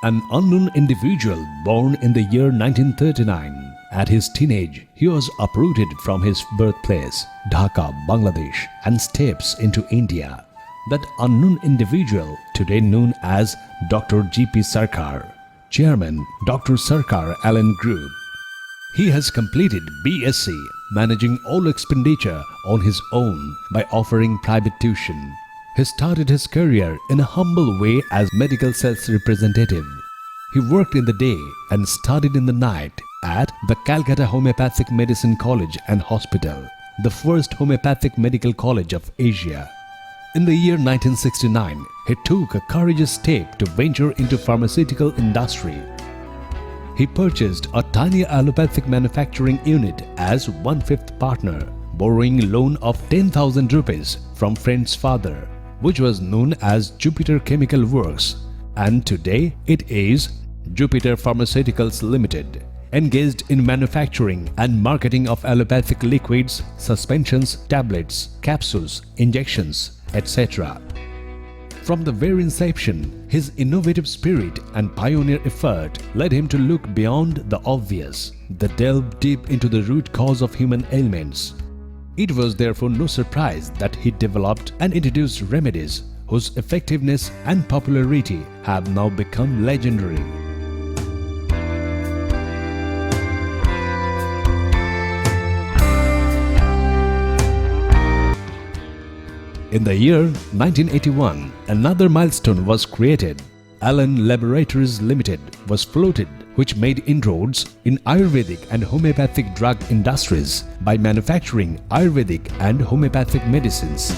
An unknown individual born in the year 1939. At his teenage, he was uprooted from his birthplace, Dhaka, Bangladesh, and steps into India. That unknown individual, today known as Dr. G.P. Sarkar, Chairman, Dr. Sarkar Allen Group. He has completed BSc, managing all expenditure on his own by offering private tuition. He started his career in a humble way as medical sales representative. He worked in the day and studied in the night at the Calcutta Homeopathic Medicine College and Hospital, the first homeopathic medical college of Asia. In the year 1969, he took a courageous step to venture into pharmaceutical industry. He purchased a tiny allopathic manufacturing unit as one-fifth partner, borrowing a loan of 10,000 rupees from friend's father, which was known as Jupiter Chemical Works, and today it is Jupiter Pharmaceuticals Limited, engaged in manufacturing and marketing of allopathic liquids, suspensions, tablets, capsules, injections, etc. From the very inception, his innovative spirit and pioneer effort led him to look beyond the obvious, that delve deep into the root cause of human ailments. It was therefore no surprise that he developed and introduced remedies whose effectiveness and popularity have now become legendary. In the year 1981, another milestone was created. Allen Laboratories Limited was floated, which made inroads in Ayurvedic and homeopathic drug industries by manufacturing Ayurvedic and homeopathic medicines.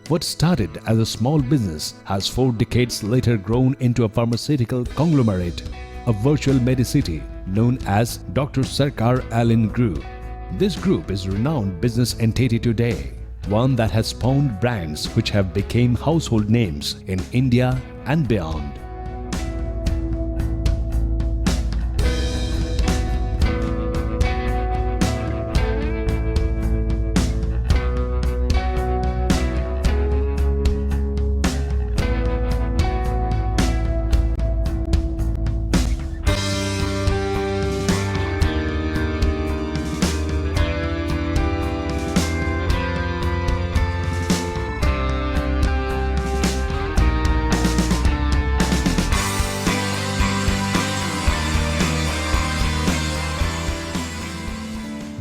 What started as a small business has 4 decades later grown into a pharmaceutical conglomerate, a virtual medicity known as Dr. Sarkar Allen Group. This group is a renowned business entity today, one that has spawned brands which have become household names in India and beyond.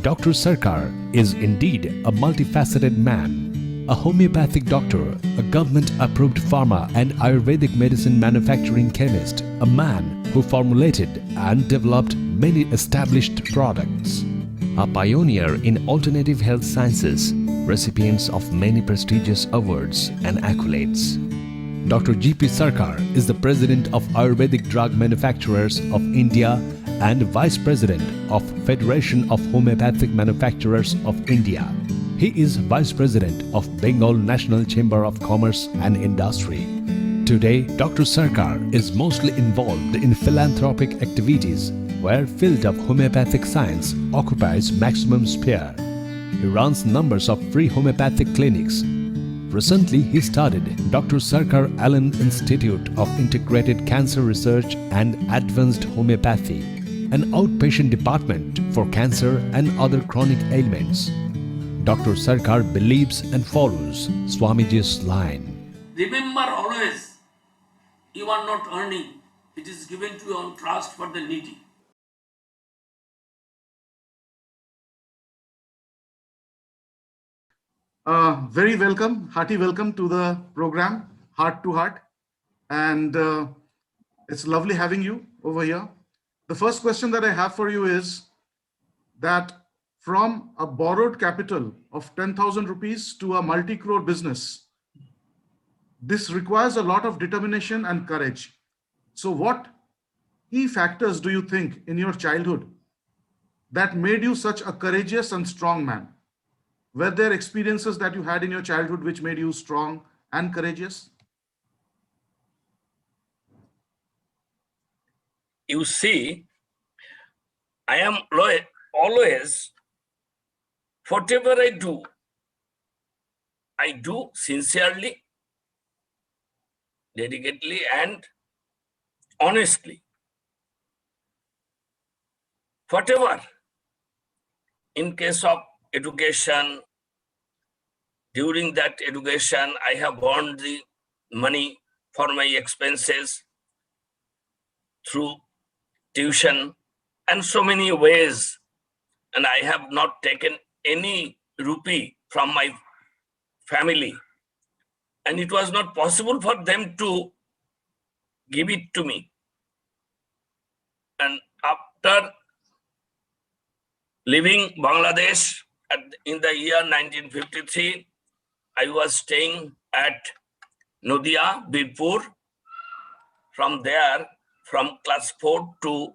Dr. Sarkar is indeed a multifaceted man, a homeopathic doctor, a government-approved pharma and Ayurvedic medicine manufacturing chemist, a man who formulated and developed many established products, a pioneer in alternative health sciences, recipients of many prestigious awards and accolades. Dr. G.P. Sarkar is the President of Ayurvedic Drug Manufacturers of India and Vice President of Federation of Homeopathic Manufacturers of India. He is Vice President of Bengal National Chamber of Commerce and Industry. Today, Dr. Sarkar is mostly involved in philanthropic activities where field of homeopathic science occupies maximum sphere. He runs numbers of free homeopathic clinics. Recently, he started Dr. Sarkar Allen Institute of Integrated Cancer Research and Advanced Homeopathy, an outpatient department for cancer and other chronic ailments. Dr. Sarkar believes and follows Swamiji's line. Remember always, you are not earning, it is given to you on trust for the needy. Very welcome, hearty welcome to the program, Heart to Heart. And it's lovely having you over here. The first question that I have for you is that from a borrowed capital of 10,000 rupees to a multi-crore business, this requires a lot of determination and courage. So what key factors do you think in your childhood that made you such a courageous and strong man? Were there experiences that you had in your childhood which made you strong and courageous? You see, I am always, whatever I do sincerely, dedicatedly, and honestly. Whatever, in case of education, during that education, I have earned the money for my expenses through tuition and so many ways. And I have not taken any rupee from my family. And it was not possible for them to give it to me. And after leaving Bangladesh in the year 1953, I was staying at Nodia, Birpur. From there, from class 4 to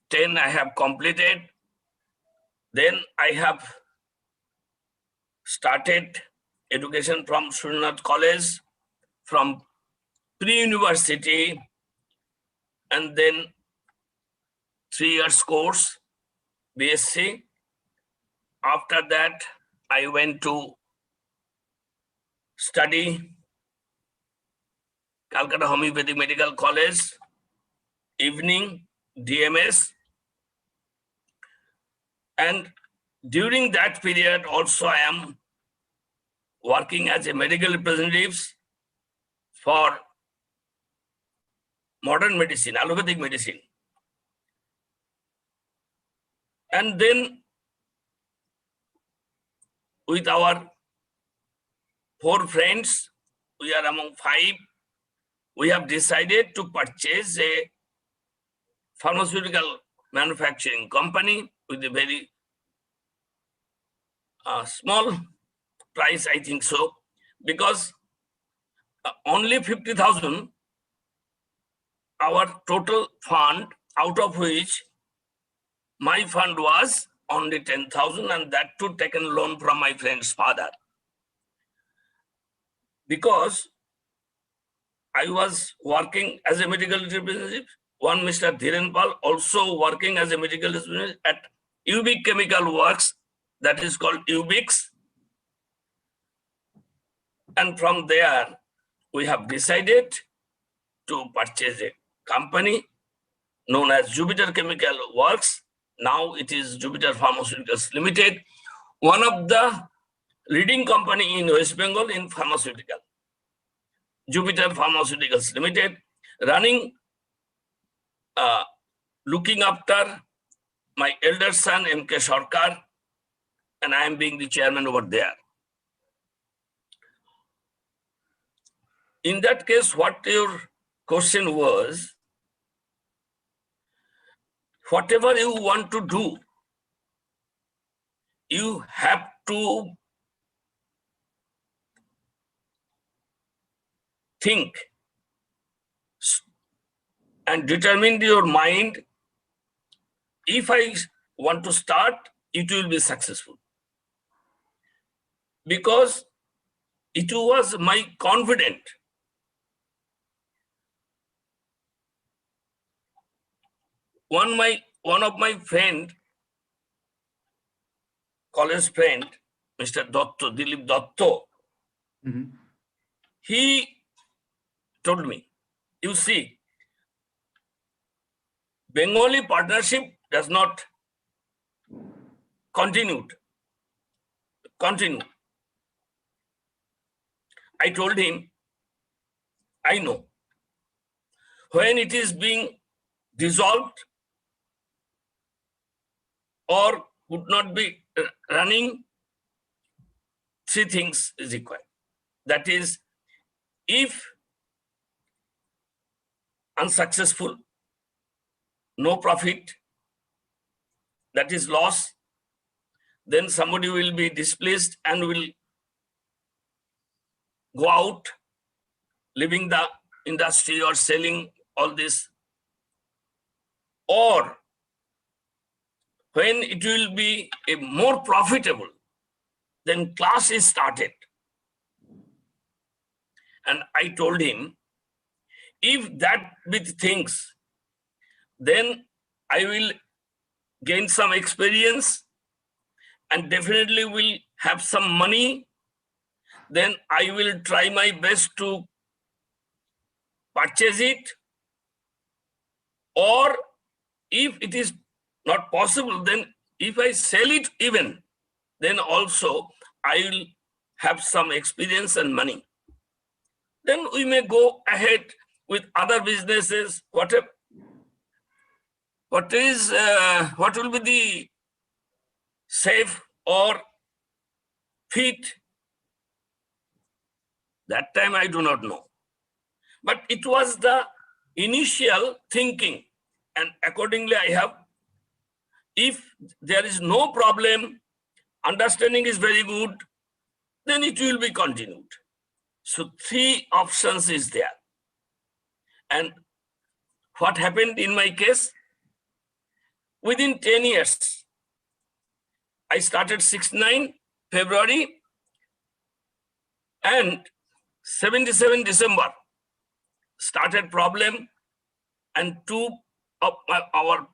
10, I have completed. Then I have started education from Surinath College, from pre-university, and then 3 years course, BSc. After that, I went to study Calcutta Homeopathic Medical College, evening DMS. And during that period also I am working as a medical representative for modern medicine, allopathic medicine. And then with our 4 friends, we are among 5, we have decided to purchase a pharmaceutical manufacturing company with a very small price, I think so, because only 50,000 our total fund, out of which my fund was only 10,000, and that too taken loan from my friend's father. Because I was working as a medical representative, one Mr. Dhiren Pal also working as a medical representative at Ubic Chemical Works, that is called Ubix. And from there, we have decided to purchase a company known as Jupiter Chemical Works. Now it is Jupiter Pharmaceuticals Limited, one of the leading company in West Bengal in pharmaceutical. Jupiter Pharmaceuticals Limited, running, looking after my elder son, MK Sarkar, and I am being the chairman over there. In that case, what your question was, whatever you want to do, you have to think and determine your mind. If I want to start, it will be successful. Because it was my confidence. One of my friend, college friend, Mr. Dotto, Dilip Dotto, he told me, you see, Bengali partnership does not continue. I told him, I know. When it is being dissolved or would not be running three things is required. That is, if unsuccessful, no profit, that is loss, then somebody will be displeased and will go out, leaving the industry or selling all this. Or when it will be a more profitable, then class is started. And I told him, if that with things, then I will gain some experience and definitely will have some money. Then I will try my best to purchase it. Or if it is not possible, then if I sell it even, then also I will have some experience and money. Then we may go ahead with other businesses, whatever. What will be the safe or fit? That time I do not know. But it was the initial thinking. And accordingly I have, if there is no problem, understanding is very good, then it will be continued. So three options is there. And what happened in my case? Within 10 years, I started 69 February and 77 December started problem, and two of our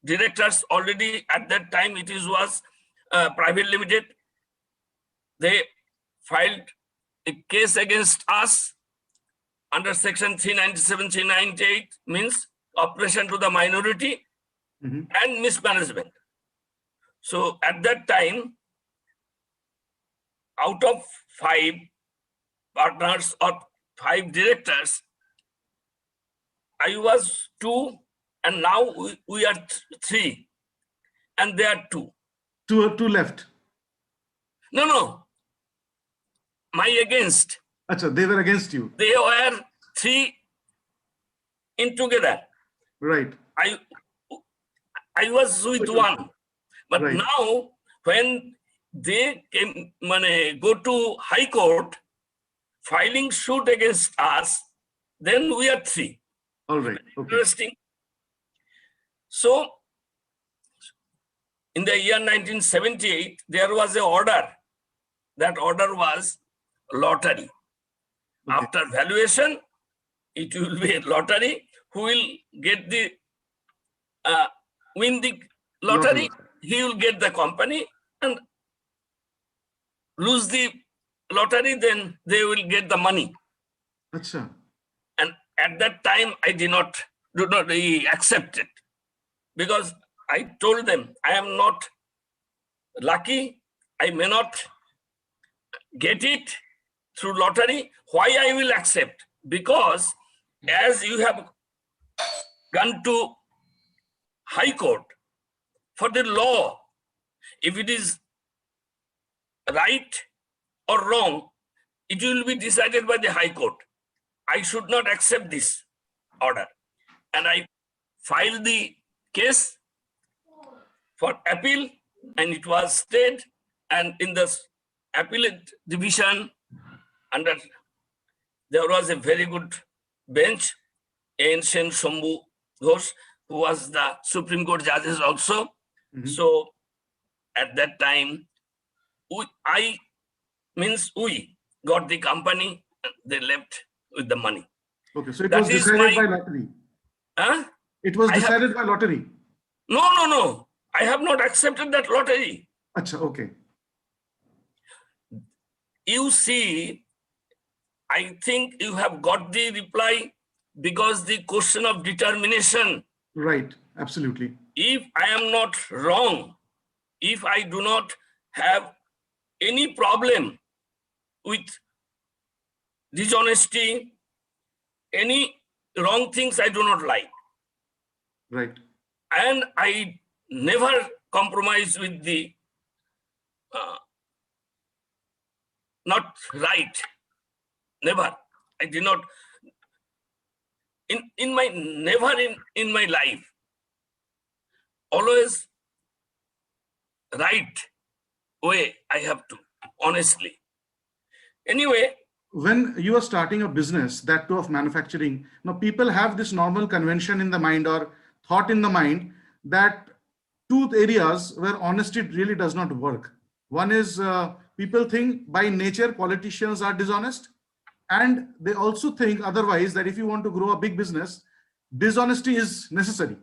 directors already at that time, it was private limited. They filed a case against us under section 397, 398, means oppression to the minority and mismanagement. So at that time, out of 5 partners or 5 directors, I was 2, and now we are 3, and they are 2. Two left. No. My against. Achha, they were against you. They were 3 in together. Right. I was with 1. But right. Now, when they go to High Court, filing suit against us, then we are 3. All right. Okay. Interesting. So, in the year 1978, there was an order. That order was lottery. Okay. After valuation, it will be a lottery. Who will get the win the lottery? He will get the company, and lose the lottery, then they will get the money. Achha. And at that time, I do not accept it, because I told them I am not lucky. I may not get it through lottery. Why I will accept? Because as you have gone to High Court for the law, if it is right or wrong, it will be decided by the High Court. I should not accept this order. And I filed the case for appeal, and it was stayed. And in the appellate division, there was a very good bench, Ancient Shambhu Ghosh, who was the Supreme Court judges also. So at that time, we got the company, they left with the money. Okay, so it was decided by lottery. Huh? It was decided by lottery. No. I have not accepted that lottery. Achha, okay. You see, I think you have got the reply, because the question of determination. Right, absolutely. If I am not wrong, if I do not have any problem with dishonesty, any wrong things I do not like. Right. And I never compromise with the not right. Never. I did not. Never in my life. Always right way I have to, honestly. Anyway. When you are starting a business, that too of manufacturing, now people have this normal convention in the mind or thought in the mind that two areas where honesty really does not work. One is people think by nature politicians are dishonest, and they also think otherwise that if you want to grow a big business, dishonesty is necessary.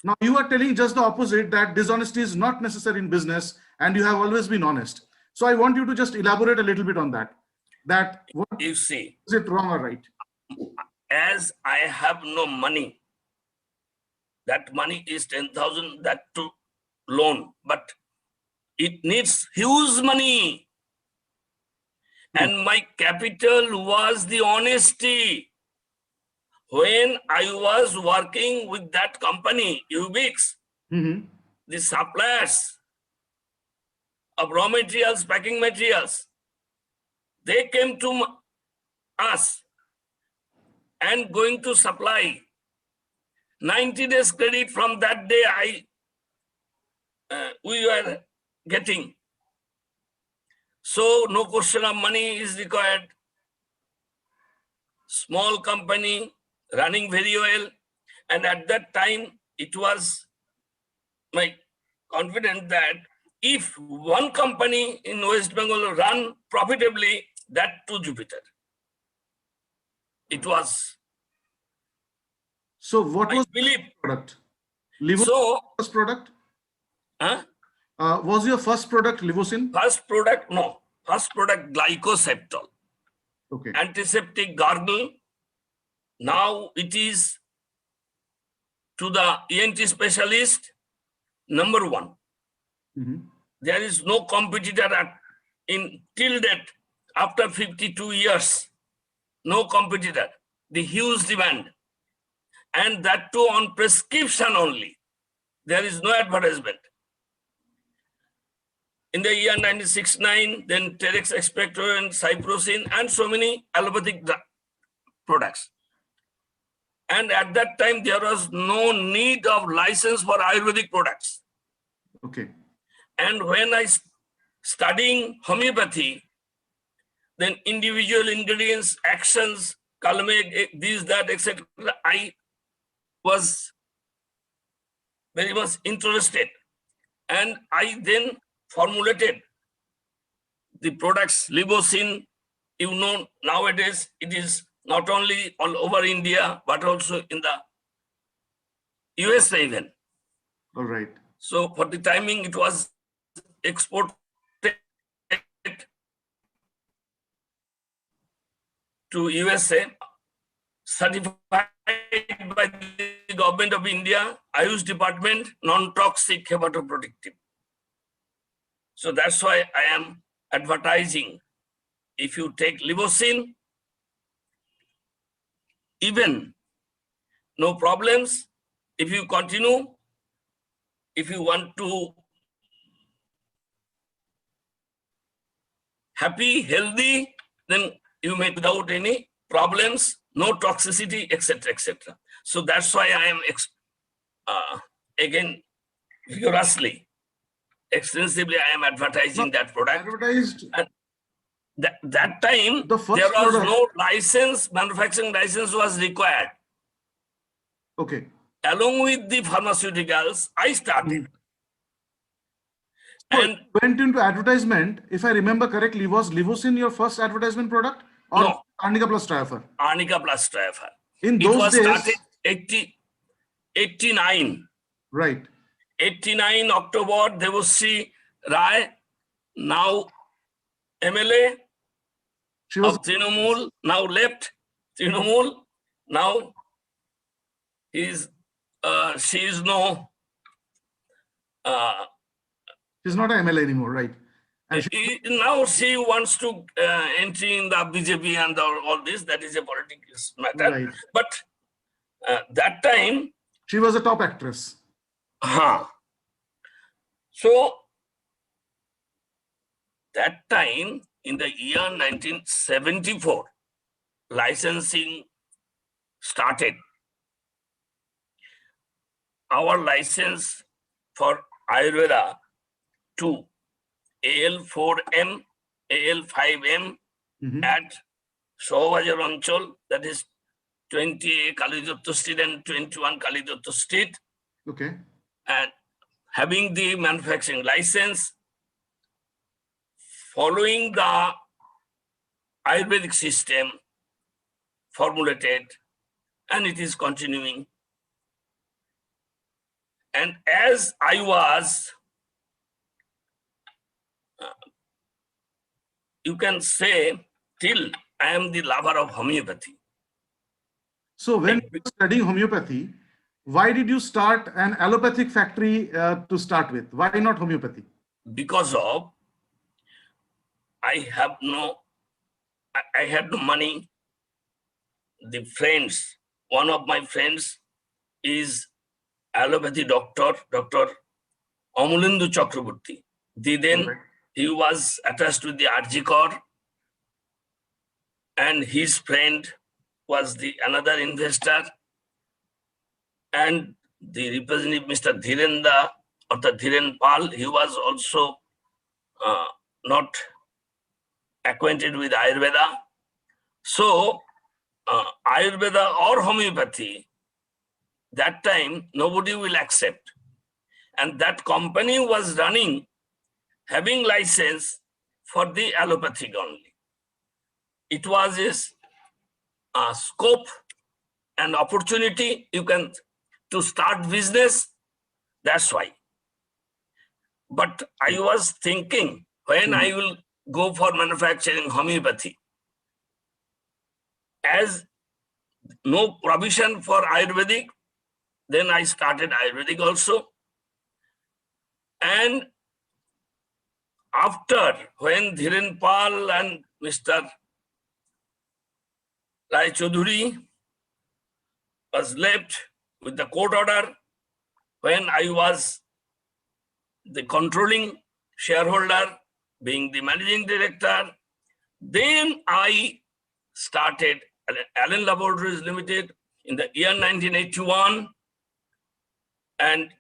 Now you are telling just the opposite, that dishonesty is not necessary in business and you have always been honest. So I want you to just elaborate a little bit on that. That what you see, is it wrong or right? As I have no money, that money is 10,000, that to loan, but it needs huge money. And my capital was the honesty. When I was working with that company, Ubix, the suppliers of raw materials, packing materials, they came to us and going to supply 90 days credit from that day we were getting. So no question of money is required. Small company running very well. And at that time, it was my confidence that if one company in West Bengal run profitably, that to Jupiter. It was. So what was the product? First product? Huh? Was your first product Livocin? First product, no. First product, Glycoseptol. Okay. Antiseptic gargle. Now it is to the ENT specialist, number one. There is no competitor till date, after 52 years, no competitor. The huge demand. And that too on prescription only. There is no advertisement. In the year 1969, then Terex Expectorant, Cyprosin, and so many allopathic products. And at that time, there was no need of license for Ayurvedic products. Okay. And when I studying homeopathy, then individual ingredients, actions, calmate, this, that, etc., I was very much interested. And I then formulated the products, Livocin. You know, nowadays it is not only all over India, but also in the US even. All right. So for the timing, it was exported to USA, certified by the government of India, Ayush department, non-toxic hepatoprotective. So that's why I am advertising. If you take Livocin, even no problems. If you continue, if you want to happy, healthy, then you may without any problems, no toxicity, etc., etc. So that's why I am again vigorously, extensively I am advertising that product. Advertised. And that time The first there was product. no license, manufacturing license was required. Okay. Along with the pharmaceuticals, I started. And went into advertisement, if I remember correctly, was Livocin your first advertisement product? Or no, Arnica plus Triafer? Arnica plus Triafer. In It those was days, started 89. right. 89 October, Devoshi Rai, now MLA She was of Trinamool, now left Trinamool. Now she is no, she's not an MLA anymore, right? And now she wants to enter in the BJP and all this. That is a political matter. Right. But that time, she was a top actress. So that time in the year 1974, licensing started. Our license for Ayurveda 2, AL4M, AL5M Mhm. at Sohabajar Anchal, that is 20 Kalidotto Street and 21 Kalidotto Street, Okay. and having the manufacturing license, following the Ayurvedic system formulated, and it is continuing. And as I was, you can say, till I am the lover of homeopathy. So when you were studying homeopathy, why did you start an allopathic factory to start with? Why not homeopathy? Because of I had no money. The friends, one of my friends is allopathy doctor, Dr. Amulindu Chakraborty. Then he was attached with the RG Corps, and his friend was the another investor, and the representative, Mr. Dhirenda or the Dhiren Pal, he was also not acquainted with Ayurveda. So Ayurveda or homeopathy, that time nobody will accept. And that company was running, having license for the allopathic only. It was a scope and opportunity you can to start business. That's why. But I was thinking when I will go for manufacturing homeopathy, as no provision for Ayurvedic, then I started Ayurvedic also. And after, when Dhiren Pal and Mr. Rai Chaudhuri was left with the court order, when I was the controlling shareholder, being the managing director, then I started Allen Laboratories Limited in the year 1981, and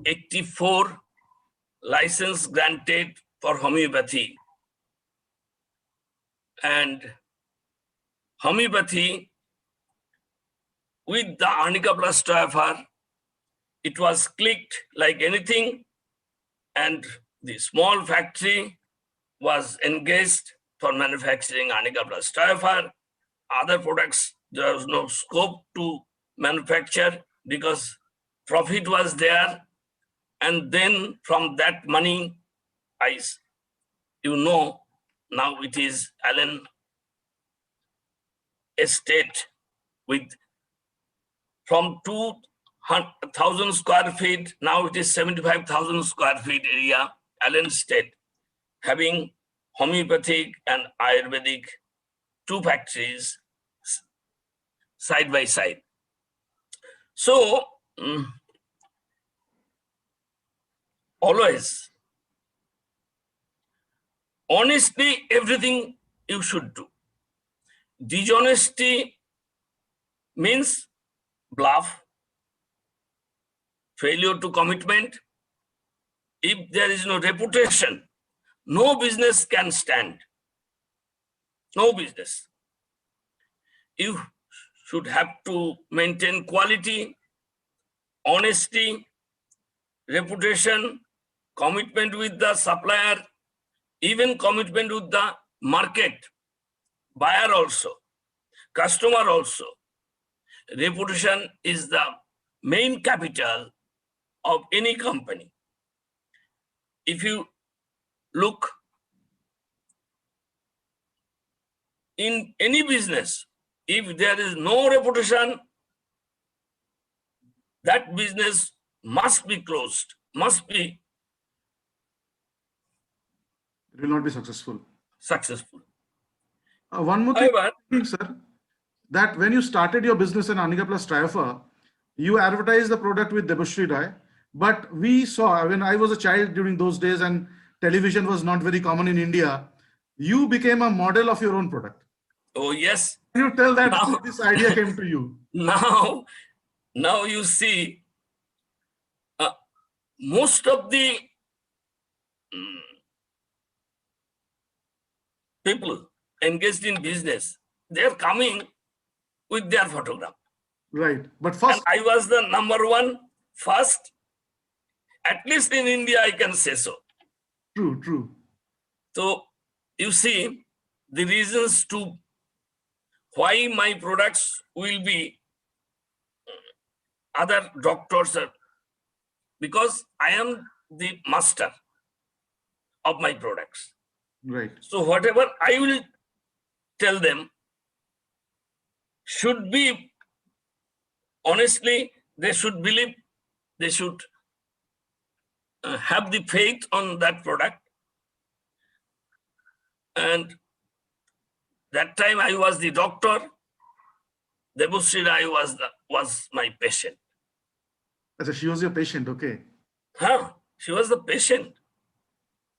84 license granted for homeopathy. And homeopathy with the Arnica plus Stoifer, it was clicked like anything, and the small factory was engaged for manufacturing Arnica plus Stoifer. Other products, there was no scope to manufacture because profit was there. And then from that money, now it is Allen Estate with from 2,000 square feet, now it is 75,000 square feet area, Allen Estate, having homeopathic and Ayurvedic, two factories side by side. So always honestly, everything you should do. Dishonesty means bluff, failure to commitment. If there is no reputation, no business can stand. No business. You should have to maintain quality, honesty, reputation, commitment with the supplier, even commitment with the market, buyer also, customer also. Reputation is the main capital of any company. If you look in any business, if there is no reputation, that business must be closed, it will not be successful. One more thing, However, sir, that when you started your business in Arnica plus Stoifer, you advertised the product with Debashri Rai. But we saw, when I was a child during those days and television was not very common in India, you became a model of your own product. Oh, yes. Can you tell that Now- this idea came to you? Now you see, most of the people engaged in business, they are coming with their photograph. Right. But And first, I was the number one first, at least in India, I can say so. true. So you see, the reasons to why my products will be other doctors are, because I am the master of my products. Right. So whatever I will tell them should be, honestly, they should believe, they should have the faith on that product. And that time I was the doctor, Debusri Rai was my patient. So she was your patient. Okay. She was the patient.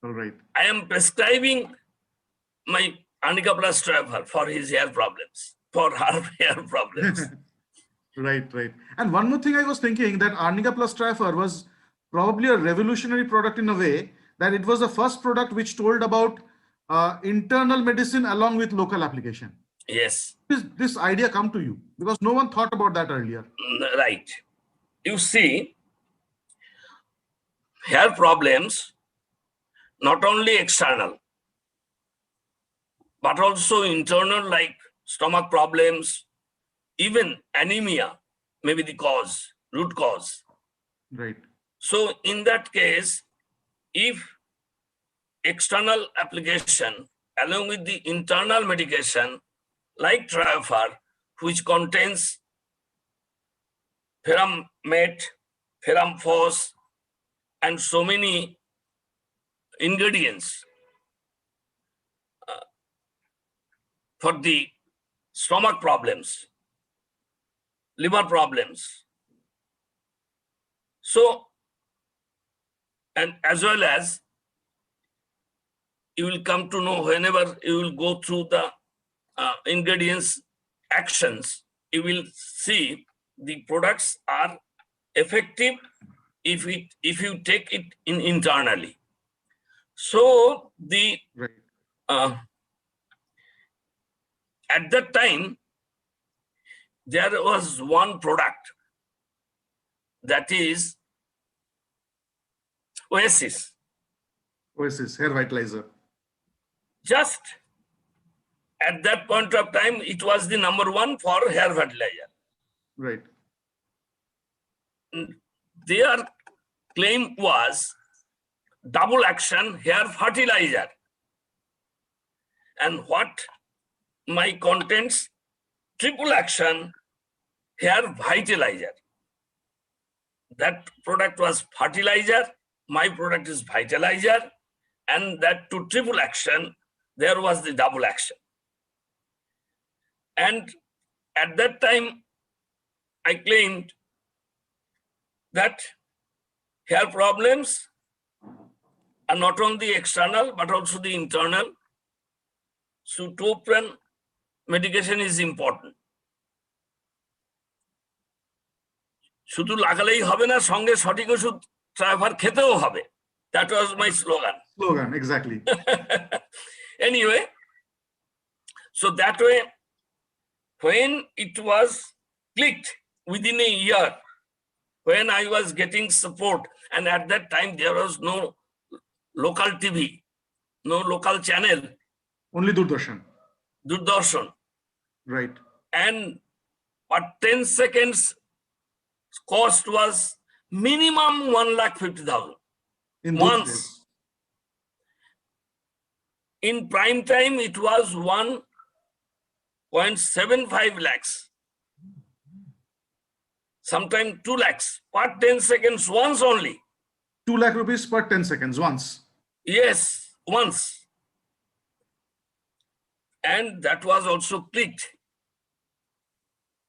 All right. I am prescribing my Arnica Plus Traver for his hair problems, for her hair problems. Right. And one more thing I was thinking, that Arnica Plus Trifer was probably a revolutionary product in a way that it was the first product which told about internal medicine along with local application. Yes, This idea come to you? Because no one thought about that earlier. right. You see, hair problems, not only external, but also internal, like stomach problems, even anemia may be the cause, root cause. Right. So in that case, if external application along with the internal medication like Triofar, which contains ferrum mate, ferrum phos, and so many ingredients for the stomach problems, liver problems. So, and as well as you will come to know whenever you will go through the ingredients actions, you will see the products are effective if you take it in internally. So the Right. at that time there was one product, that is Oasis. Oasis hair vitalizer. Just at that point of time, it was the number one for hair fertilizer. Right. Their claim was double action hair fertilizer. And what my contents? Triple action hair vitalizer. That product was fertilizer, my product is vitalizer, and that to triple action, there was the double action. And at that time, I claimed that hair problems are not only external, but also the internal. So Topran medication is important. শুধু লাগালেই হবে না, সঙ্গে সঠিক ওষুধ ট্রাইভার খেতেও হবে. That was my slogan. Exactly. Anyway, so that way, when it was clicked within a year, when I was getting support, and at that time there was no local TV, no local channel. Only Doordarshan. Doordarshan. Right. And but 10 seconds cost was minimum 1,50,000. In those Once. days. In prime time, it was 1.75 lakhs. Sometimes 2 lakhs per 10 seconds once only. 2 lakh rupees per 10 seconds once. Yes, once. And that was also clicked.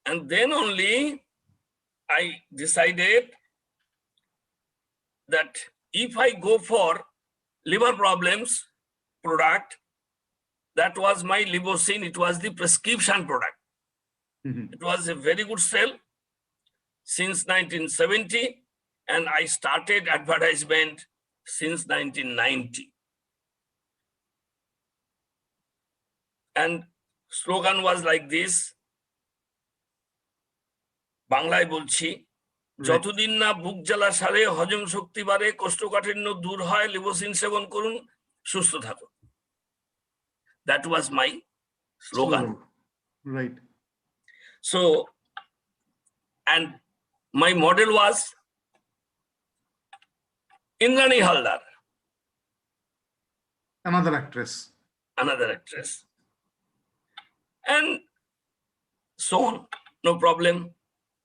And then only I decided that if I go for liver problems product, that was my Levocin. It was the prescription product. Mhm. It was a very good sale since 1970, and I started advertisement since 1990. And slogan was like this, বাংলায় বলছি, Right. যতদিন না বুক জ্বালা সারে, হজম শক্তি বাড়ে, কোষ্ঠকাঠিন্য দূর হয়, লিভোসিন সেবন করুন, সুস্থ থাকুন. That was my slogan. Right. So, and my model was Indrani Haldar, Another actress. another actress. And so on, no problem.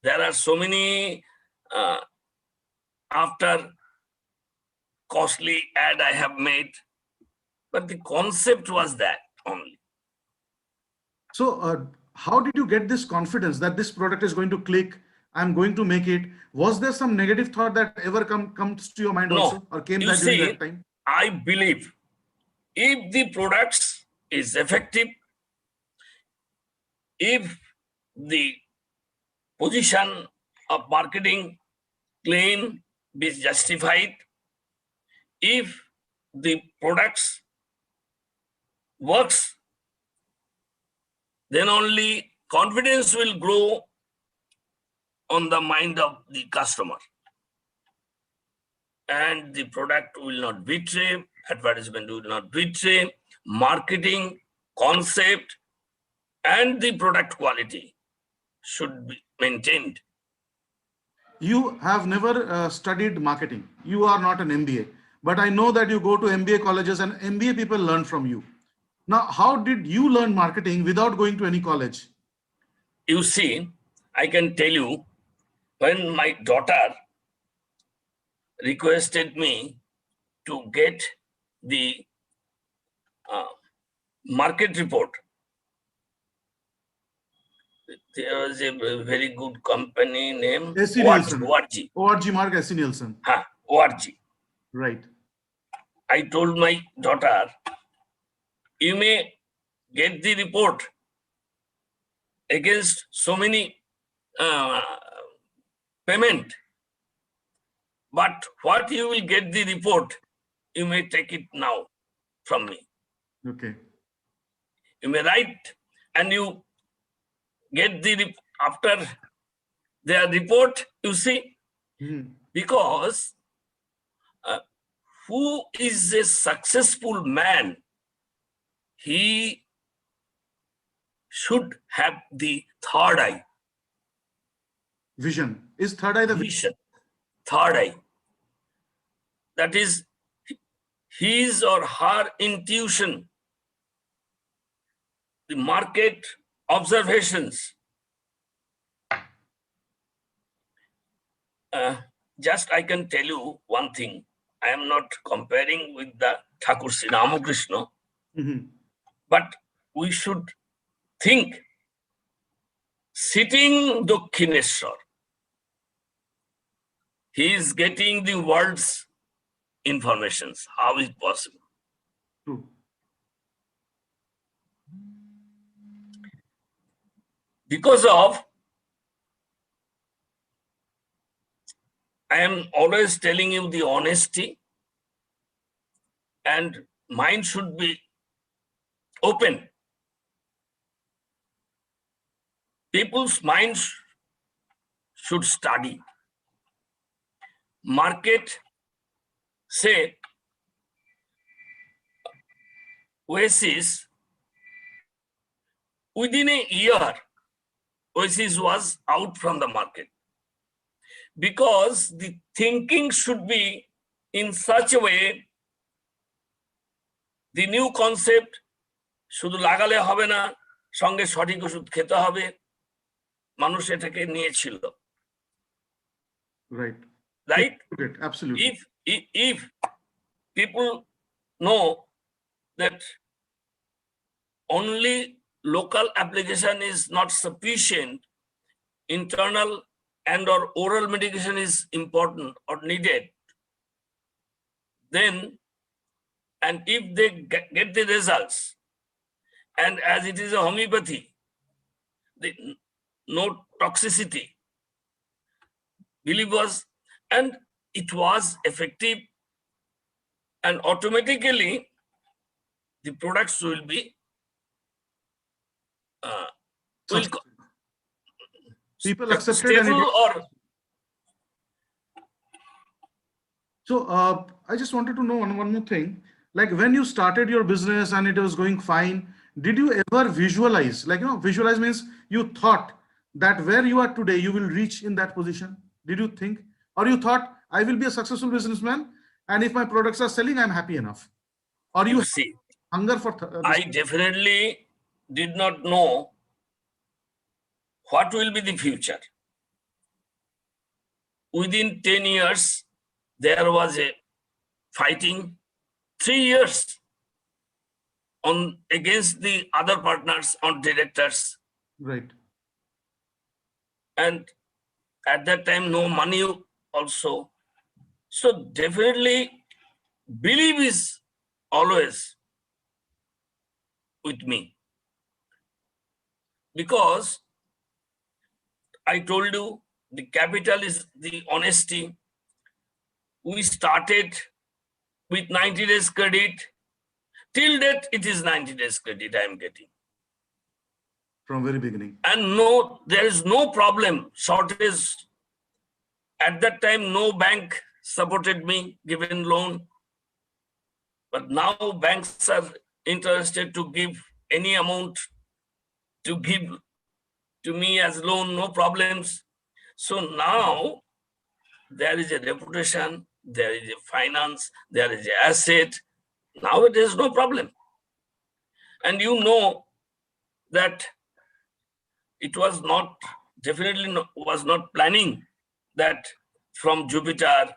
There are so many after costly ad I have made, but the concept was that only. So how did you get this confidence that this product is going to click? I'm going to make it. Was there some negative thought that ever comes to your mind No. also, or came You that during see, that time? I believe if the products is effective, if the position of marketing claim is justified, if the products works, then only confidence will grow on the mind of the customer. And the product will not betray, advertisement will not betray, marketing, concept, and the product quality should be maintained. You have never studied marketing. You are not an MBA, but I know that you go to MBA colleges and MBA people learn from you. Now, how did you learn marketing without going to any college? You see, I can tell you, when my daughter requested me to get the market report, there was a very good company name, SC Nielsen. ORG. ORG Mark SC Nielsen. ORG. Right. I told my daughter, you may get the report against so many payment, but what you will get the report, you may take it now from me. Okay. You may write and you get the after their report, you see, Mhm. because who is a successful man, he should have the third eye. Vision. Is third eye the vision? Vision, third eye. That is his or her intuition, the market observations. Just I can tell you one thing. I am not comparing with the Thakur Sri Ramakrishna, Mhm. but we should think, sitting Dakshineshwar, he is getting the world's informations. How is it possible? True. Because of, I am always telling you the honesty, and mind should be open. People's minds should study. Market, say, Oasis, within a year, Oasis was out from the market. Because the thinking should be in such a way, the new concept, শুধু লাগালে হবে না, সঙ্গে সঠিক ওষুধ খেতে হবে, মানুষ এটাকে নিয়েছিল, Right. right? Good. Absolutely. If people know that only local application is not sufficient, internal and or oral medication is important or needed, then, and if they get the results, And as it is a homeopathy, no toxicity, belief was, and it was effective, and automatically the products will be will Accepted. People accepted and stable it, or so I just wanted to know one more thing. Like when you started your business and it was going fine, did you ever visualize, like, visualize means you thought that where you are today, you will reach in that position? Did you think, or you thought I will be a successful businessman and if my products are selling, I'm happy enough? Or you you have see, hunger for I definitely did not know what will be the future. Within 10 years, there was a fighting, 3 years on against the other partners on directors. right? And at that time, no money also. So definitely belief is always with me. Because I told you the capital is the honesty. We started with 90 days credit. Till date, it is 90 days credit I am getting. From very beginning. And no, there is no problem, shortage. At that time, no bank supported me, given loan. But now banks are interested to give any amount to give to me as loan, no problems. So now there is a reputation, there is a finance, there is an asset. Now it is no problem. And you know that it was not, definitely was not planning that from Jupiter,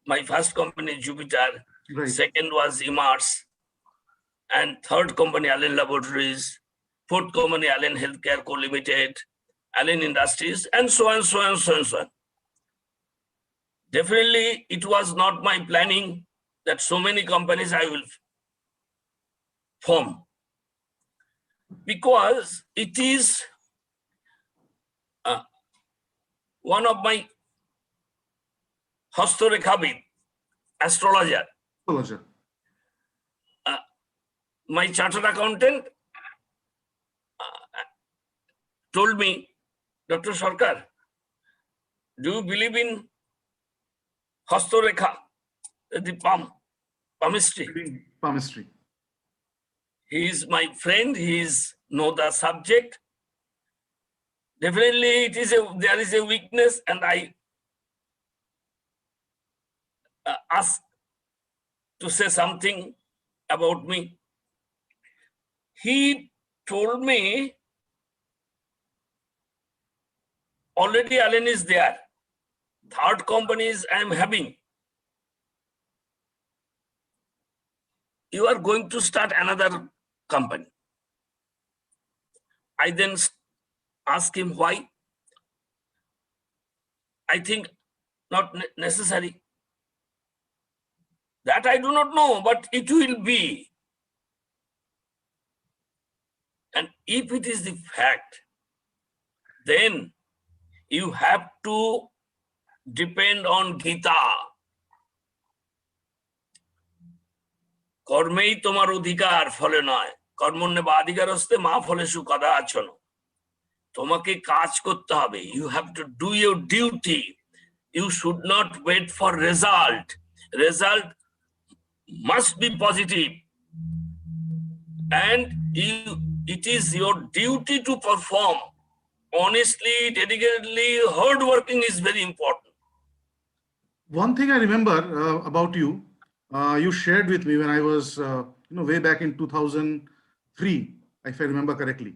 my first company Jupiter, Right. second was Imars, and third company Allen Laboratories, fourth company Allen Healthcare Co Limited, Allen Industries, and so on, so on, so on, so on. Definitely, it was not my planning that so many companies I will form, because it is one of my Hastorekhabit, astrologer, Astrologer. my chartered accountant told me, Dr. Sarkar, do you believe in Hastorekha, the palmistry? Palmistry. He is my friend, he is know the subject. Definitely there is a weakness, and I asked to say something about me. He told me, already Allen is there. Third companies I am having. You are going to start another company. I then asked him why. I think not necessary. That I do not know, but it will be. And if it is the fact, then you have to depend on Gita. কর্মেই তোমার অধিকার ফলে নয়, কর্মণ্যেবাধিকারস্তে মা ফলেষু কদাচন। তোমাকে কাজ করতে হবে, you have to do your duty. You should not wait for result. Result must be positive, and it is your duty to perform honestly, dedicatedly. Hard working is very important. One thing I remember about you, you shared with me when I was, way back in 2003, if I remember correctly,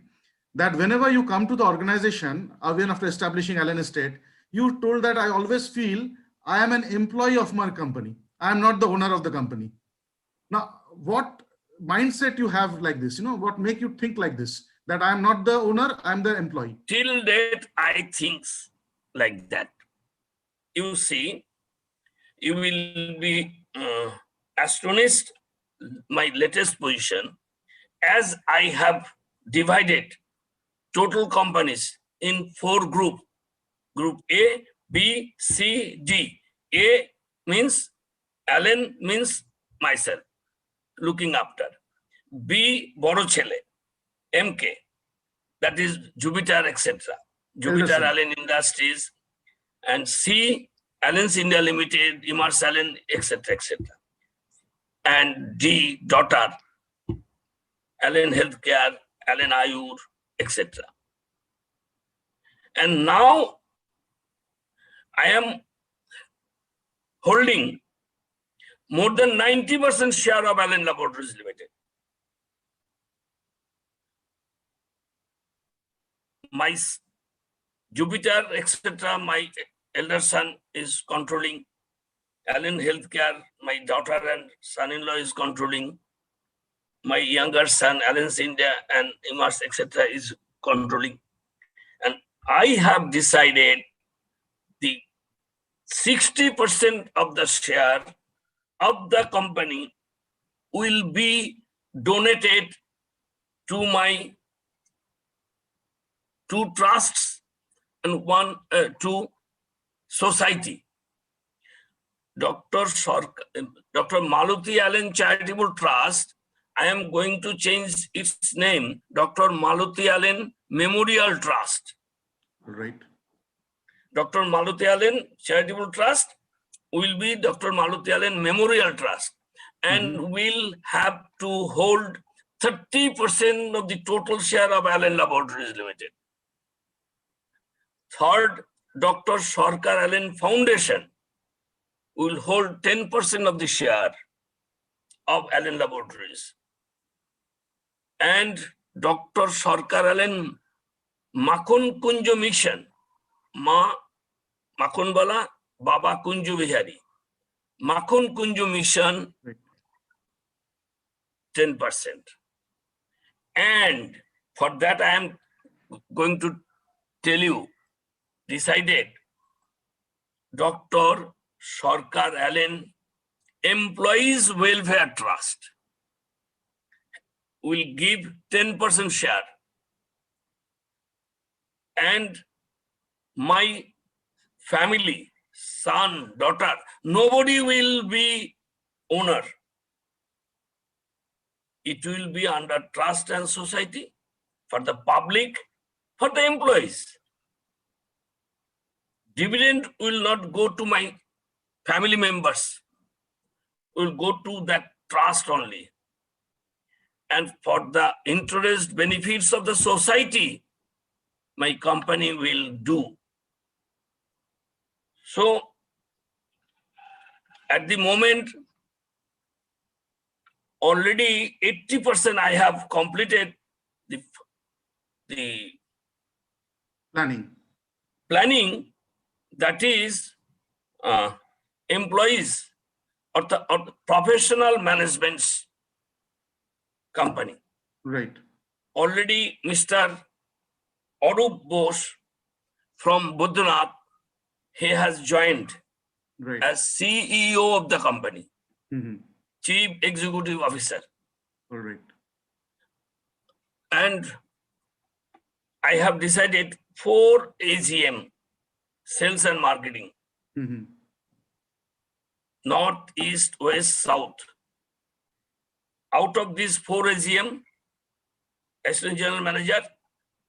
that whenever you come to the organization, even after establishing Allen Estate, you told that I always feel I am an employee of my company. I am not the owner of the company. Now, what mindset you have like this? What make you think like this? That I am not the owner, I am the employee. Till date, I think like that. You see, you will be astonished. My latest position, as I have divided total companies in 4 groups, group A, B, C, D. A means Allen means myself, looking after. B, boro chele, MK, that is Jupiter, etc. Jupiter Elderson. Allen Industries. And C, Allen's India Limited, Imars Allen, etc., etc. And D, daughter, Allen Healthcare, Allen Ayur, etc. And now I am holding more than 90% share of Allen Laboratories Limited. My Jupiter, etc., my elder son is controlling. Allen Healthcare, my daughter and son-in-law is controlling. My younger son, Allen's India and Imars, etc., is controlling. And I have decided the 60% of the share of the company will be donated to my 2 trusts and 2 society. Dr. Maluti Allen Charitable Trust, I am going to change its name, Dr. Maluti Allen Memorial Trust. Right. Dr. Maluti Allen Charitable Trust will be Dr. Maluti Allen Memorial Trust, and will have to hold 30% of the total share of Allen Laboratories Limited. Third, Dr. Sarkar Allen Foundation will hold 10% of the share of Allen Laboratories. And Dr. Sarkar Allen Makon Kunjo Mission, Ma Makon Bala, Baba Kunju Vihari. Makon Kunju Mission, 10%. And for that, I am going to tell you, decided Dr. Sarkar Allen Employees Welfare Trust will give 10% share. And my family, son, daughter, nobody will be owner. It will be under trust and society for the public, for the employees. Dividend will not go to my family members, will go to that trust only. And for the interest benefits of the society, my company will do. So at the moment, already 80% I have completed the planning, that is employees or the professional management's company. Right. Already Mr. Arup Bose from Buddhanath, he has joined as CEO of the company, Chief Executive Officer. All right. And I have decided 4 AGM, sales and marketing, North, East, West, South. Out of these 4 AGM, Assistant General Manager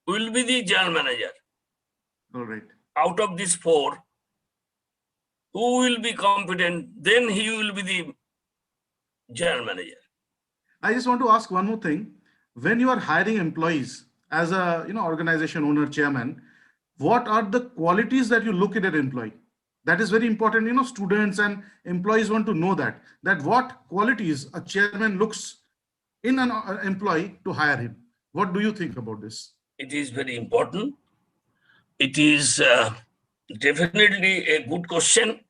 will be the General Manager. All right. Out of these 4, who will be competent, then he will be the General Manager. I just want to ask one more thing. When you are hiring employees as a organization owner, chairman, what are the qualities that you look at an employee? That is very important. Students and employees want to know that what qualities a chairman looks in an employee to hire him. What do you think about this? It is very important. It is definitely a good question.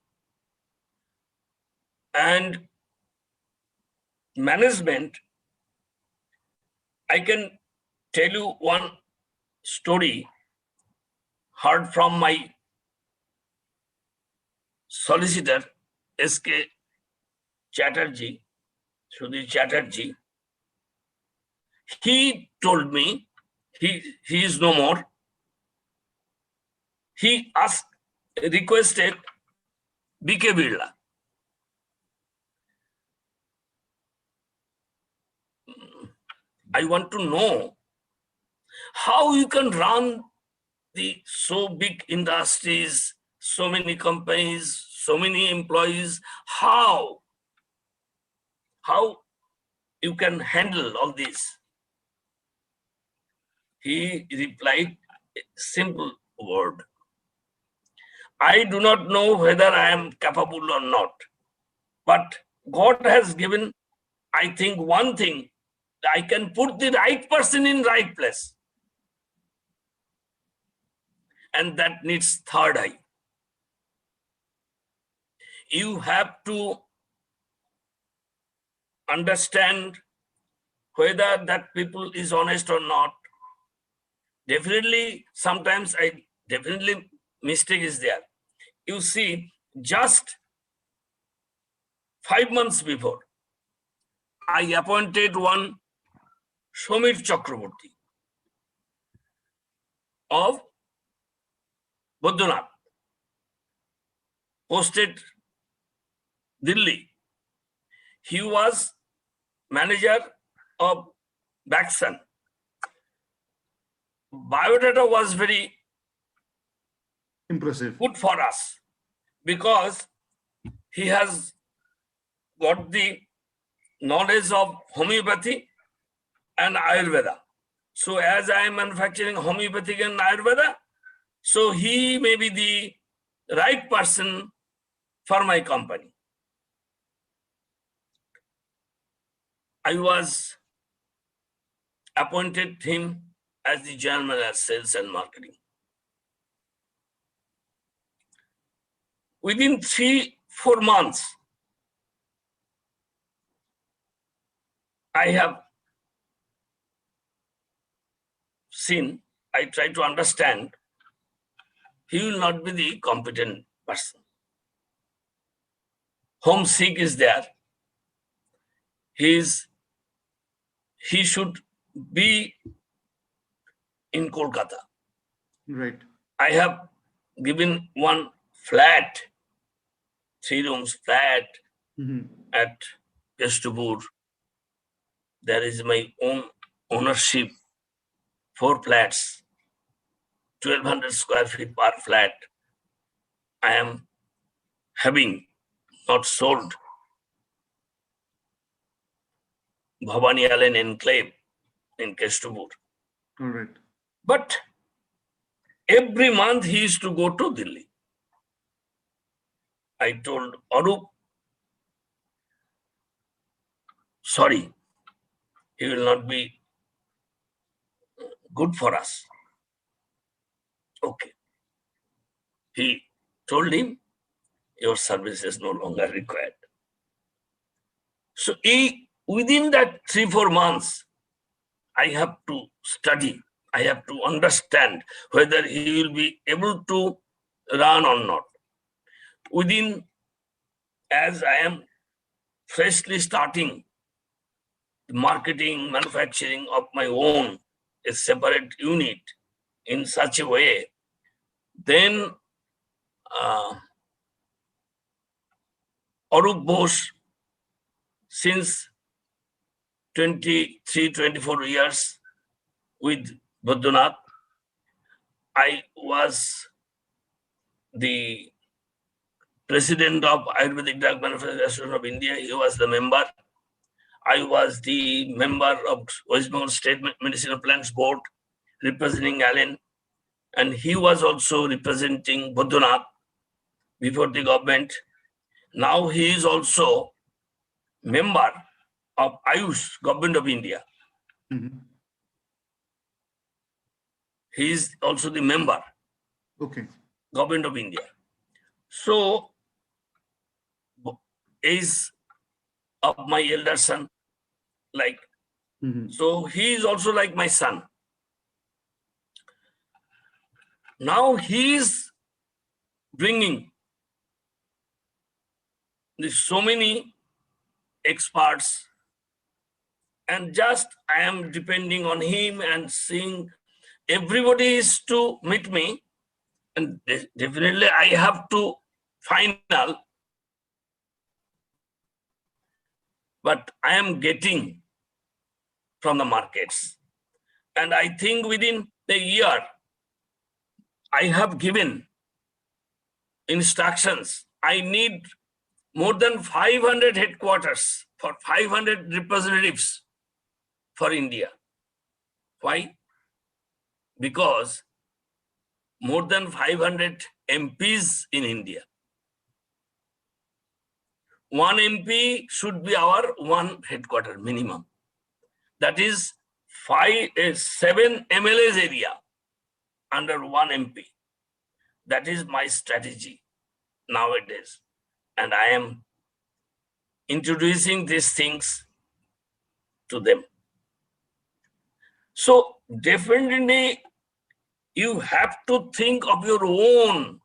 And management, I can tell you one story heard from my solicitor, S.K. Chatterjee, Sudhir Chatterjee. He told me he is no more. He requested B.K. Birla. I want to know how you can run the so big industries, so many companies, so many employees. How you can handle all this? He replied a simple word. I do not know whether I am capable or not, but God has given, I think, one thing, I can put the right person in right place. And that needs third eye. You have to understand whether that people is honest or not. Definitely, sometimes mistake is there. You see, just 5 months before, I appointed one Shomir Chakraborty of Badrinath, posted Delhi. He was manager of Baxan. Biodata was very Impressive. good for us because he has got the knowledge of homeopathy and Ayurveda. So as I am manufacturing homeopathic and Ayurveda, so he may be the right person for my company. I was appointed him as the general manager sales and marketing. Within 3-4 months, I have seen, I try to understand, he will not be the competent person. Homesick is there. He should be in Kolkata. Right. I have given one flat, 3 rooms flat at Kestubur. There is my own ownership, 4 flats, 1200 square feet per flat. I am having not sold. Bhavani Allen Enclave in Kestubur. All right. But every month he used to go to Delhi. I told Arup, sorry, he will not be good for us. Okay. He told him, your service is no longer required. So within that 3-4 months, I have to study. I have to understand whether he will be able to run or not. As I am freshly starting the marketing, manufacturing of my own, a separate unit in such a way, then Arup Bose, since 23-24 years with Badrinath, I was the president of Ayurvedic Drug Manufacturers Association of India. He was the member. I was the member of West Bengal State Medicinal Plants Board, representing Allen, and he was also representing Badrinath before the government. Now he is also member of Ayush, Government of India. He is also the member. Okay. Government of India. So, is of my elder son, like, so he is also like my son. Now he is bringing so many experts and just I am depending on him and seeing everybody is to meet me, and definitely I have to final, but I am getting from the markets. And I think within the year, I have given instructions. I need more than 500 headquarters for 500 representatives for India. Why? Because more than 500 MPs in India. One MP should be our one headquarter minimum. That is 7 MLAs area under one MP. That is my strategy nowadays. And I am introducing these things to them. So definitely you have to think of your own.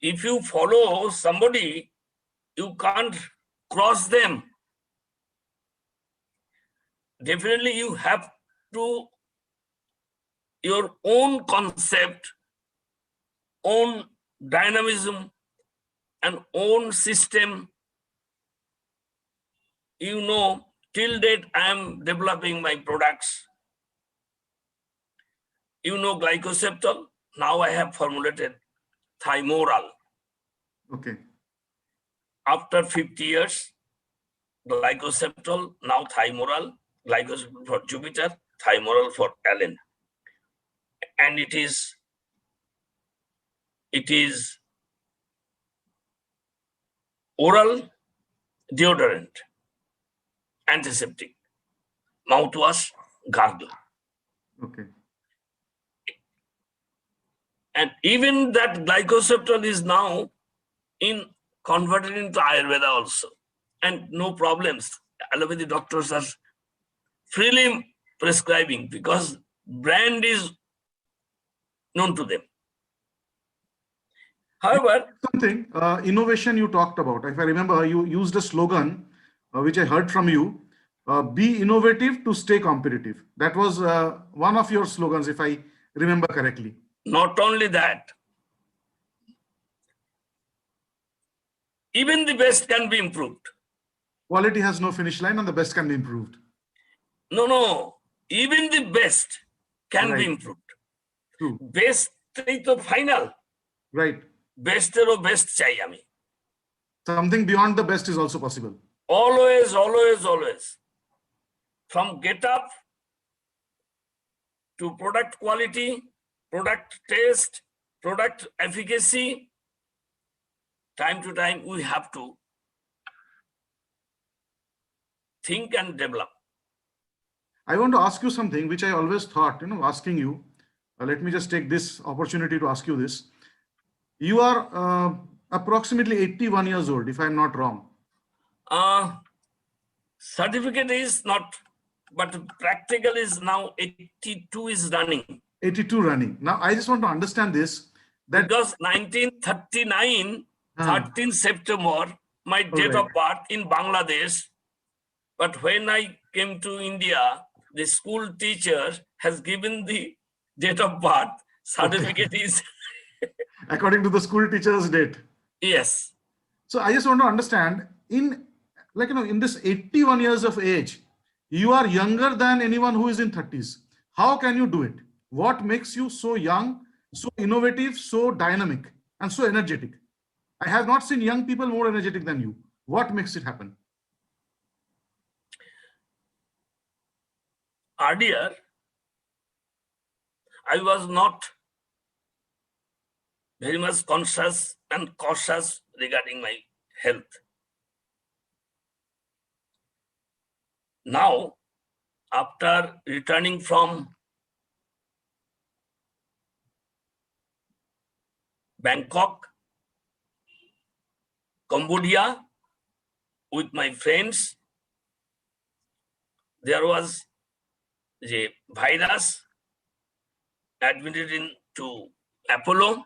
If you follow somebody, you can't cross them. Definitely you have to your own concept, own dynamism, and own system. You know, till date I am developing my products. You know, glycoseptal. Now I have formulated Thimoral. Okay. After 50 years, glycoseptal, now Thimoral, glycoseptal for Jupiter, Thimoral for Allen. And it is oral deodorant, antiseptic, mouthwash, gargle. Okay. And even that glycoseptal is now converted into Ayurveda also. And no problems. Allopathy doctors are freely prescribing because brand is known to them. However, something innovation you talked about. If I remember, you used a slogan which I heard from you: "Be innovative to stay competitive." That was one of your slogans, if I remember correctly. not only that, even the best can be improved. Quality has no finish line, and the best can be improved. No, even the best can be Right. improved. True. Best is the final. Right. Best best chai ami. Something beyond the best is also possible. Always, always, always. From get up to product quality, product taste, product efficacy, time to time we have to think and develop. I want to ask you something which I always thought, asking you. Let me just take this opportunity to ask you this. You are approximately 81 years old, if I'm not wrong. Certificate is not, but practical is now 82 is running. 82 running. Now, I just want to understand this. That Because 1939, 13 September, my date of birth in Bangladesh. But when I came to India, the school teacher has given the date of birth. Certificate is according to the school teacher's date. yes. So I just want to understand, in this 81 years of age, you are younger than anyone who is in 30s. How can you do it? What makes you so young, so innovative, so dynamic, and so energetic? I have not seen young people more energetic than you. What makes it happen? Earlier, I was not very much conscious and cautious regarding my health. Now, after returning from Bangkok, Cambodia, with my friends, there was a virus admitted into Apollo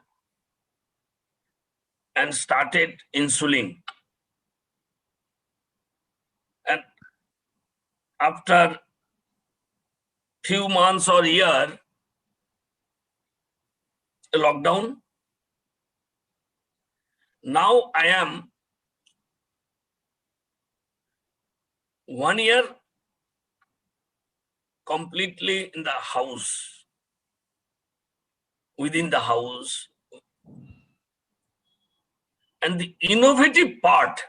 and started insulin. And after few months or year, a lockdown. Now I am 1 year completely in the house, within the house. And the innovative part,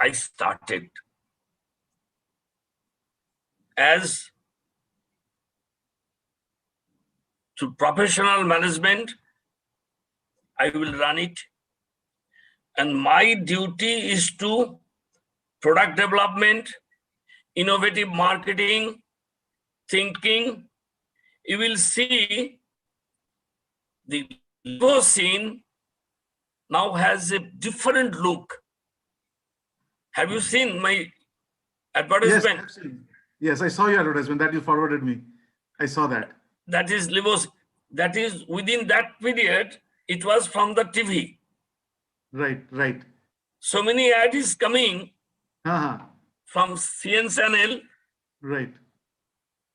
I started as to professional management. I will run it. And my duty is to product development, innovative marketing, thinking. You will see the Libocin now has a different look. Have you seen my Yes, advertisement? I've seen. Yes, I saw your advertisement that you forwarded me. I saw that. That is Libocin. That is within that period, it was from the TV. Right, right. So many ads is coming Uh-huh. from CNCNL, Right.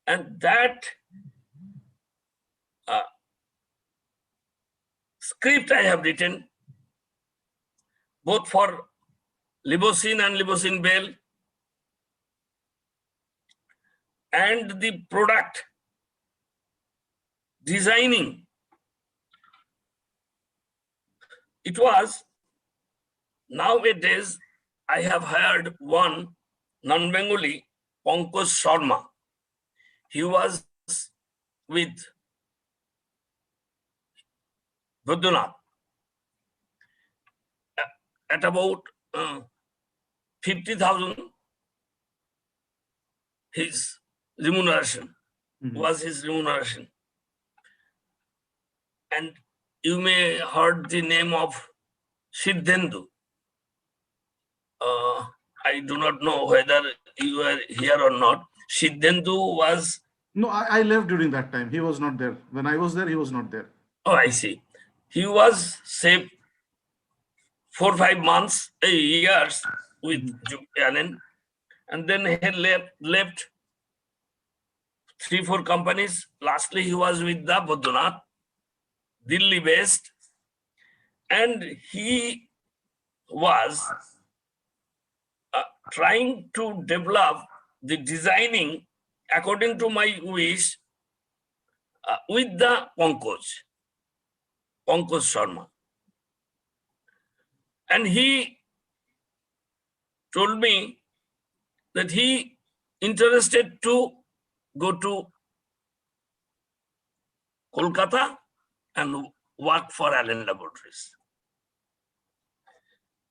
and that script I have written both for Libocin and Libocin Bell, and the product designing. It was nowadays I have hired one non-Bengali, Pankaj Sharma. He was with Badrinath at about 50,000. His remuneration was his remuneration. And you may heard the name of Siddhendu. I do not know whether you are here or not. Siddhendu was, No, I left during that time. He was not there. When I was there, he was not there. oh, I see. He was, say, 4 or 5 months, years with Julian, and then he left 3 or 4 companies. Lastly, he was with the Badrinath, Delhi based, and he was trying to develop the designing according to my wish with the Pankaj Sharma. And he told me that he interested to go to Kolkata and work for Allen Laboratories.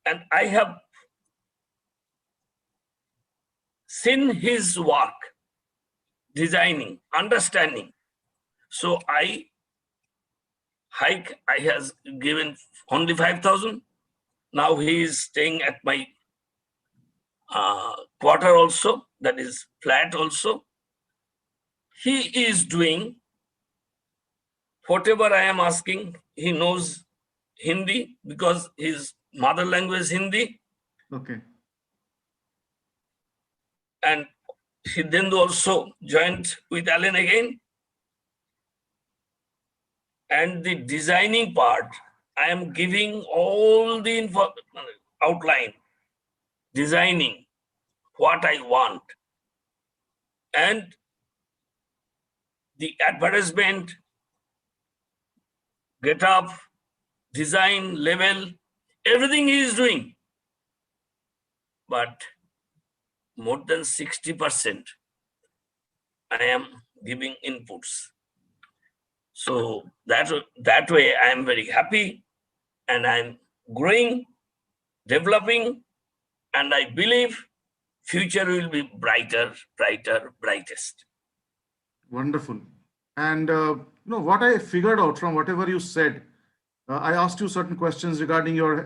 And I have seen his work, designing, understanding. So I has given only 5,000. Now he is staying at my quarter also, that is flat also. He is doing whatever I am asking. He knows Hindi because his mother language is Hindi. Okay. And Siddhendu also joined with Allen again. And the designing part, I am giving all the outline, designing what I want. And the advertisement, get up, design, level, everything he is doing. But more than 60% I am giving inputs. So that way I am very happy, and I'm growing, developing, and I believe future will be brighter, brightest. Wonderful. And what I figured out from whatever you said, I asked you certain questions regarding your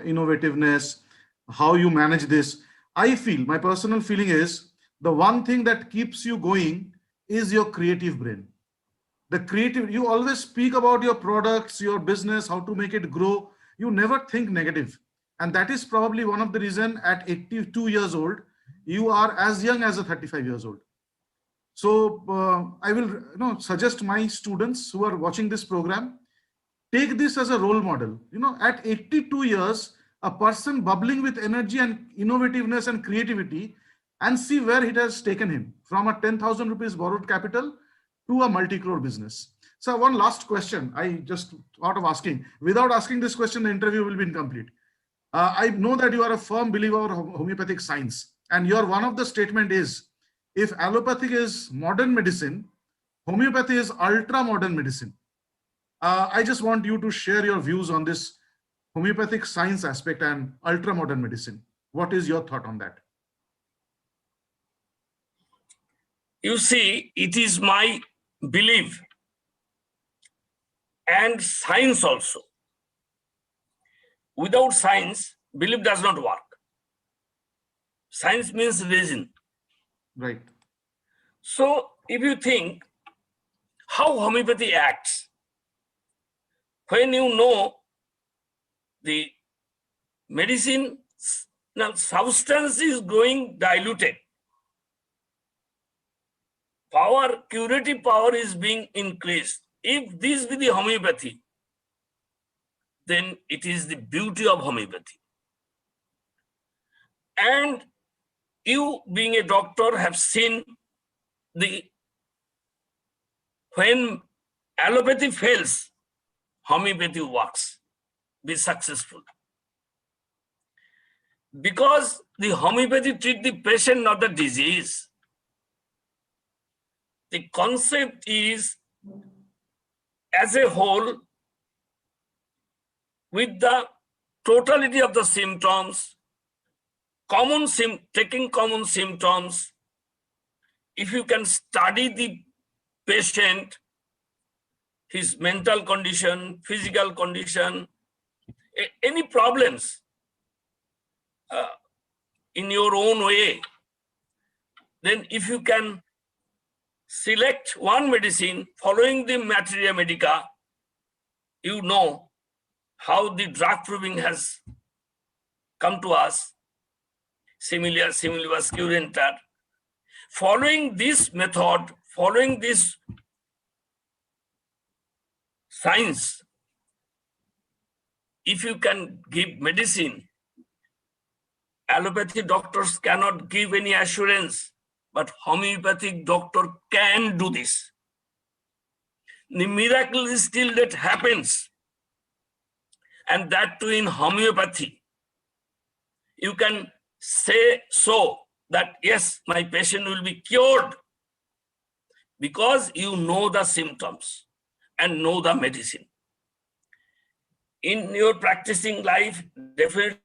innovativeness, how you manage this. I feel, my personal feeling is, the one thing that keeps you going is your creative brain. The creative, you always speak about your products, your business, how to make it grow. You never think negative. And that is probably one of the reason at 82 years old, you are as young as a 35 years old. So I will suggest my students who are watching this program, take this as a role model. At 82 years, a person bubbling with energy and innovativeness and creativity, and see where it has taken him from a 10,000 rupees borrowed capital to a multi-crore business. So one last question I just thought of asking. Without asking this question, the interview will be incomplete. I know that you are a firm believer of homeopathic science, and your one of the statement is, if allopathic is modern medicine, homeopathy is ultra modern medicine. I just want you to share your views on this homeopathic science aspect and ultra modern medicine. What is your thought on that? You see, it is my belief and science also. Without science, belief does not work. Science means reason. Right. So if you think how homeopathy acts, when you know the medicine, now substance is growing diluted, power, curative power is being increased. If this be the homeopathy, then it is the beauty of homeopathy. And you, being a doctor, have seen when allopathy fails, homeopathy works, be successful. Because the homeopathy treats the patient, not the disease. The concept is, as a whole, with the totality of the symptoms, taking common symptoms, if you can study the patient, his mental condition, physical condition, any problems in your own way, then if you can select one medicine following the materia medica, you know how the drug proving has come to us, similar similibus curantur. Following this method, following this science, if you can give medicine, allopathy doctors cannot give any assurance, but homeopathic doctor can do this. The miracle is still that happens, and that too in homeopathy. You can say so that yes, my patient will be cured, because you know the symptoms and know the medicine. In your practicing life, definitely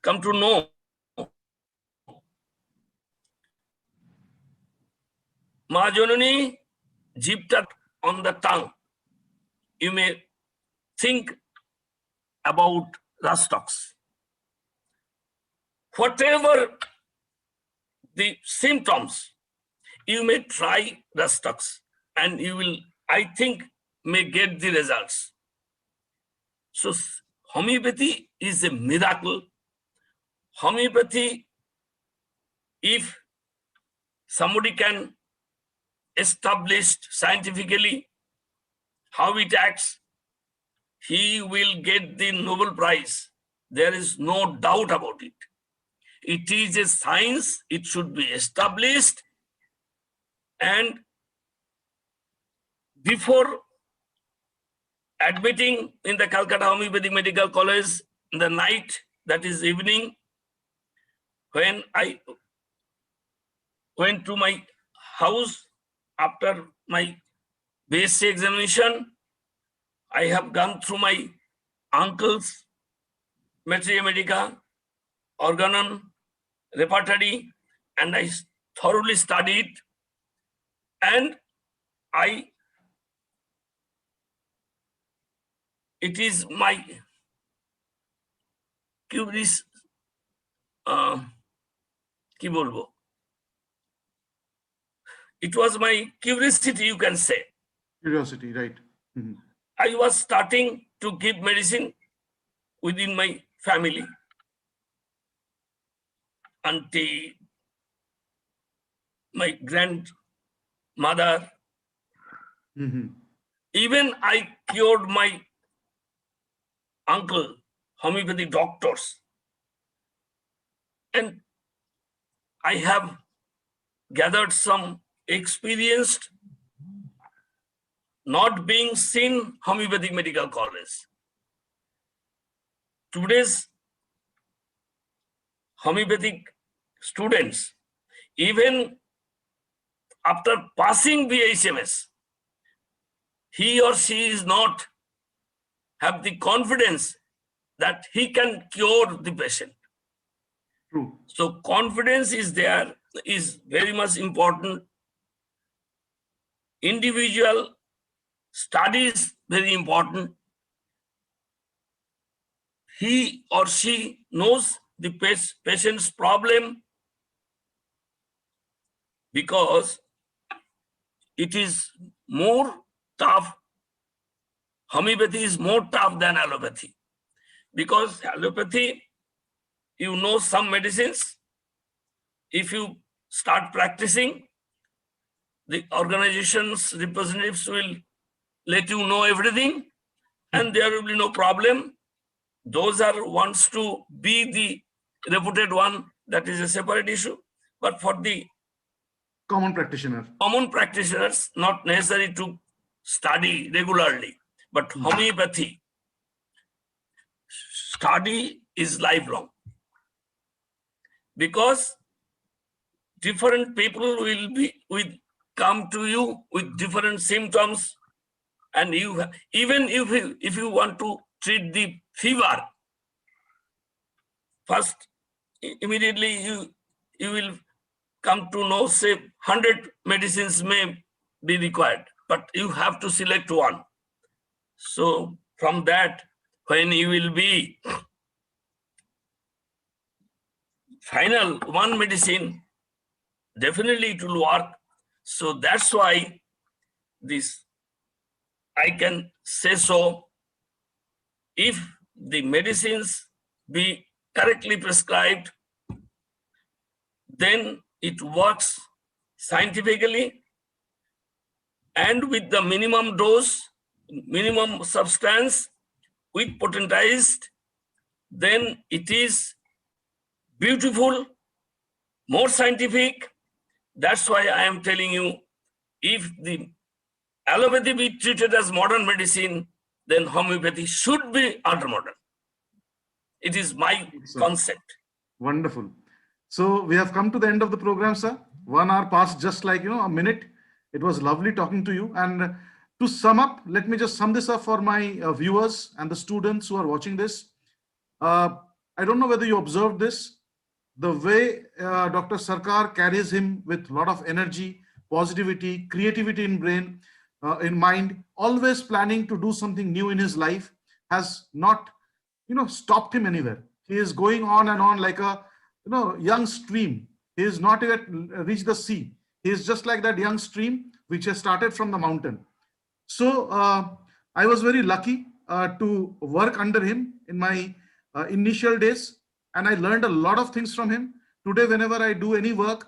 come to know Ma Janani, jibta on the tongue. You may think about Rastox. Whatever the symptoms, you may try Rastox and you will, I think, may get the results. So homeopathy is a miracle. Homeopathy, if somebody can establish scientifically how it acts, he will get the Nobel Prize. There is no doubt about it. It is a science, it should be established, and before admitting in the Calcutta Homeopathic Medical College in the night, that is evening, when I went to my house after my BSc examination, I have gone through my uncle's Materia Medica, Organon, repertory, and I thoroughly studied, and it is my curious, কি বলবো? It was my curiosity, you can say. Curiosity, right. Mhm. I was starting to give medicine within my family. Auntie, my grandmother, Mhm. even I cured my uncle, homeopathic doctors. And I have gathered some experienced, not being seen homeopathic medical college. Today's homeopathic students, even after passing BHMS, he or she is not have the confidence that he can cure the patient. True. So confidence is there, is very much important. Individual studies very important. He or she knows the patient's problem because it is more tough. Homeopathy is more tough than allopathy because allopathy, you know some medicines. If you start practicing, the organization's representatives will let you know everything and there will be no problem. Those are wants to be the reputed one, that is a separate issue. But for the Common practitioner. common practitioners, not necessary to study regularly, but homeopathy study is lifelong because different people will come to you with different symptoms, and you even if you want to treat the fever, first immediately you will come to know, say 100 medicines may be required, but you have to select one. So from that, when you will be final one medicine, definitely it will work. So that's why this, I can say so, if the medicines be correctly prescribed, then it works scientifically and with the minimum dose, minimum substance, with potentized, then it is beautiful, more scientific. That's why I am telling you, if the allopathy be treated as modern medicine, then homeopathy should be ultra modern. It is my Sir. concept. Wonderful. So we have come to the end of the program, sir. 1 hour passed just like, a minute. It was lovely talking to you. And to sum up, let me just sum this up for my viewers and the students who are watching this. I don't know whether you observed this. The way Dr. Sarkar carries him with a lot of energy, positivity, creativity in brain, in mind, always planning to do something new in his life, has not, stopped him anywhere. He is going on and on like a, young stream. He is not yet reached the sea. He is just like that young stream which has started from the mountain. So I was very lucky to work under him in my initial days, and I learned a lot of things from him. Today, whenever I do any work,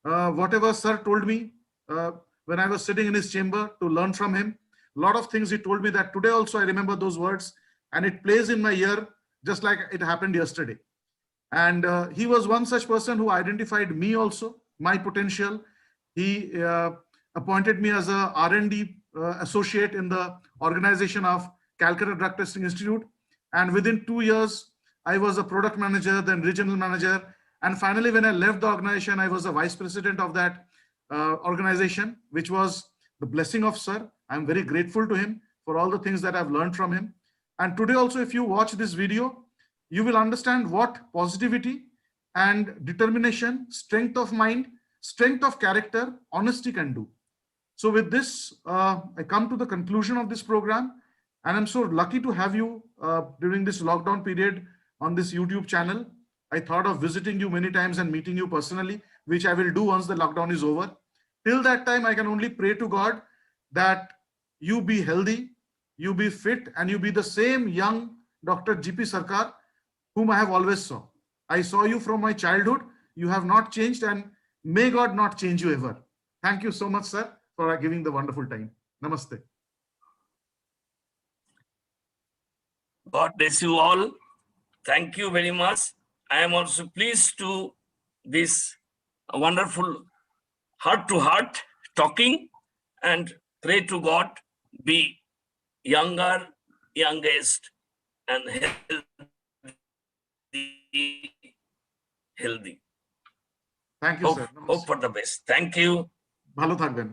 whatever sir told me when I was sitting in his chamber to learn from him, a lot of things he told me that today also I remember those words, and it plays in my ear just like it happened yesterday. And he was one such person who identified me also, my potential. He appointed me as a R&D associate in the organization of Calcutta Drug Testing Institute. And within 2 years, I was a product manager, then regional manager. And finally, when I left the organization, I was a vice president of that organization, which was the blessing of sir. I'm very grateful to him for all the things that I've learned from him. And today also, if you watch this video, you will understand what positivity and determination, strength of mind, strength of character, honesty can do. So with this, I come to the conclusion of this program, and I'm so lucky to have you during this lockdown period on this YouTube channel. I thought of visiting you many times and meeting you personally, which I will do once the lockdown is over. Till that time, I can only pray to God that you be healthy, you be fit, and you be the same young Dr. GP Sarkar whom I have always saw. I saw you from my childhood. You have not changed, and may God not change you ever. Thank you so much, sir, for giving the wonderful time. Namaste. God bless you all. Thank you very much. I am also pleased to this wonderful heart-to-heart talking, and pray to God be younger, youngest, and healthy. Thank you, sir. Hope for the best. Thank you. ভালো থাকবেন।